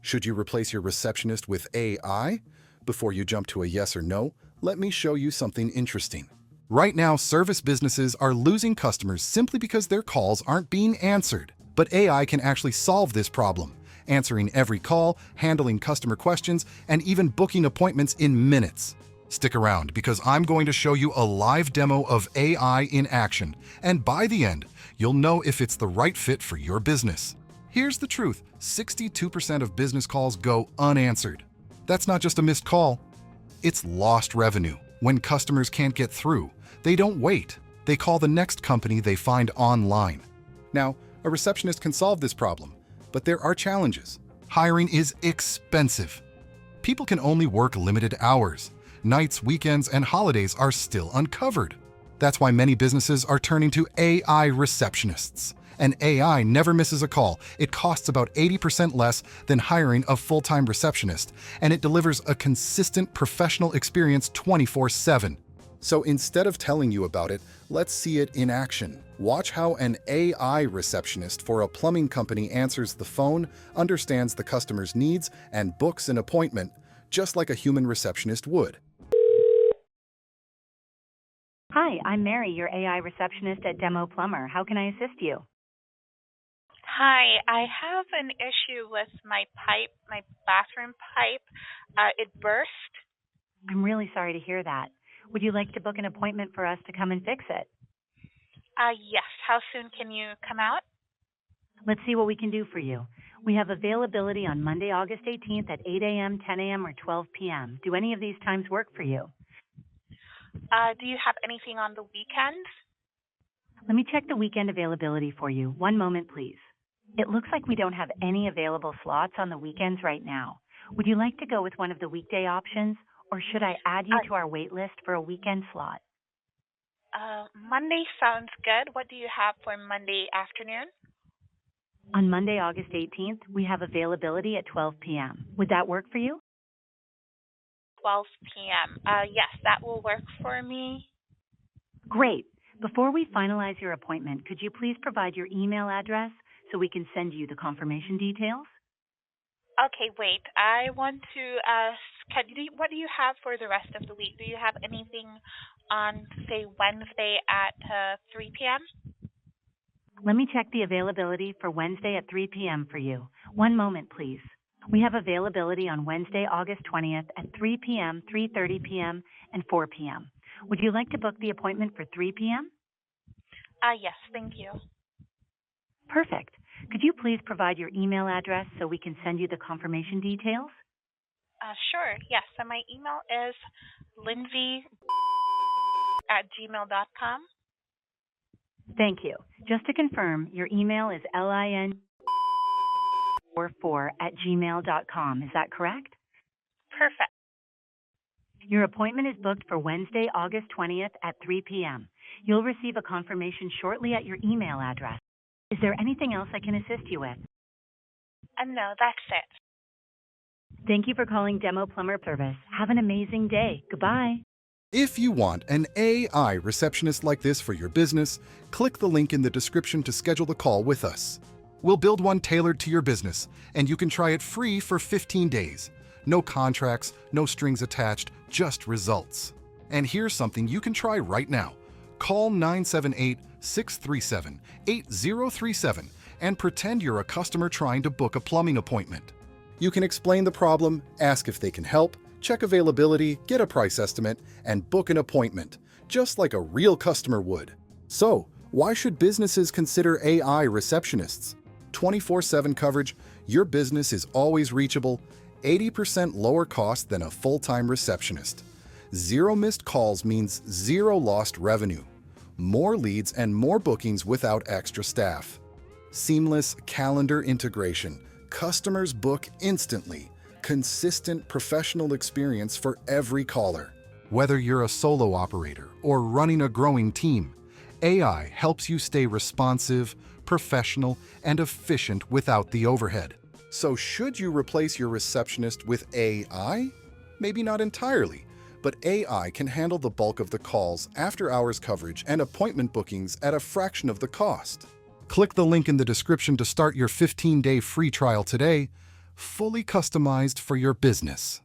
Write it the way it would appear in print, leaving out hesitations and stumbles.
Should you replace your receptionist with AI? Before you jump to a yes or no, let me show you something interesting. Right now, service businesses are losing customers simply because their calls aren't being answered. But AI can actually solve this problem, answering every call, handling customer questions, and even booking appointments in minutes. Stick around because I'm going to show you a live demo of AI in action, and by the end, you'll know if it's the right fit for your business. Here's the truth: 62% of business calls go unanswered. That's not just a missed call, it's lost revenue. When customers can't get through, they don't wait. They call the next company they find online. Now, a receptionist can solve this problem, but there are challenges. Hiring is expensive. People can only work limited hours. Nights, weekends, and holidays are still uncovered. That's why many businesses are turning to AI receptionists. And AI never misses a call. It costs about 80% less than hiring a full-time receptionist, and it delivers a consistent professional experience 24/7. So instead of telling you about it, let's see it in action. Watch how an AI receptionist for a plumbing company answers the phone, understands the customer's needs, and books an appointment, just like a human receptionist would. Hi, I'm Mary, your AI receptionist at Demo Plumber. How can I assist you? Hi, I have an issue with my pipe, my bathroom pipe. It burst. I'm really sorry to hear that. Would you like to book an appointment for us to come and fix it? Yes. How soon can you come out? Let's see what we can do for you. We have availability on Monday, August 18th at 8 a.m., 10 a.m., or 12 p.m. Do any of these times work for you? Do you have anything on the weekends? Let me check the weekend availability for you. One moment, please. It looks like we don't have any available slots on the weekends right now. Would you like to go with one of the weekday options, or should I add you to our wait list for a weekend slot? Monday sounds good. What do you have for Monday afternoon? On Monday, August 18th, we have availability at 12 p.m. Would that work for you? 12 p.m. Yes, that will work for me. Great. Before we finalize your appointment, could you please provide your email address so we can send you the confirmation details? Okay, wait. I want to ask, what do you have for the rest of the week? Do you have anything on, say, Wednesday at 3 p.m.? Let me check the availability for Wednesday at 3 p.m. for you. One moment, please. We have availability on Wednesday, August 20th at 3 p.m., 3:30 p.m., and 4 p.m. Would you like to book the appointment for 3 p.m.? Yes, thank you. Perfect. Could you please provide your email address so we can send you the confirmation details? Sure, yes. So my email is lindsay@gmail.com. Thank you. Just to confirm, your email is lin44@gmail.com. Is that correct? Perfect. Your appointment is booked for Wednesday, August 20th at 3 p.m. You'll receive a confirmation shortly at your email address. Is there anything else I can assist you with? No, that's it. Thank you for calling Demo Plumber Service. Have an amazing day. Goodbye. If you want an AI receptionist like this for your business, click the link in the description to schedule the call with us. We'll build one tailored to your business, and you can try it free for 15 days. No contracts, no strings attached, just results. And here's something you can try right now. Call 978-637-8037 and pretend you're a customer trying to book a plumbing appointment. You can explain the problem, ask if they can help, check availability, get a price estimate, and book an appointment, just like a real customer would. So, why should businesses consider AI receptionists? 24/7 coverage, your business is always reachable, 80% lower cost than a full-time receptionist. Zero missed calls means zero lost revenue. More leads and more bookings without extra staff. Seamless calendar integration. Customers book instantly. Consistent professional experience for every caller. Whether you're a solo operator or running a growing team, AI helps you stay responsive, professional, and efficient without the overhead. So should you replace your receptionist with AI? Maybe not entirely, but AI can handle the bulk of the calls, after-hours coverage, and appointment bookings at a fraction of the cost. Click the link in the description to start your 15-day free trial today. fully customized for your business.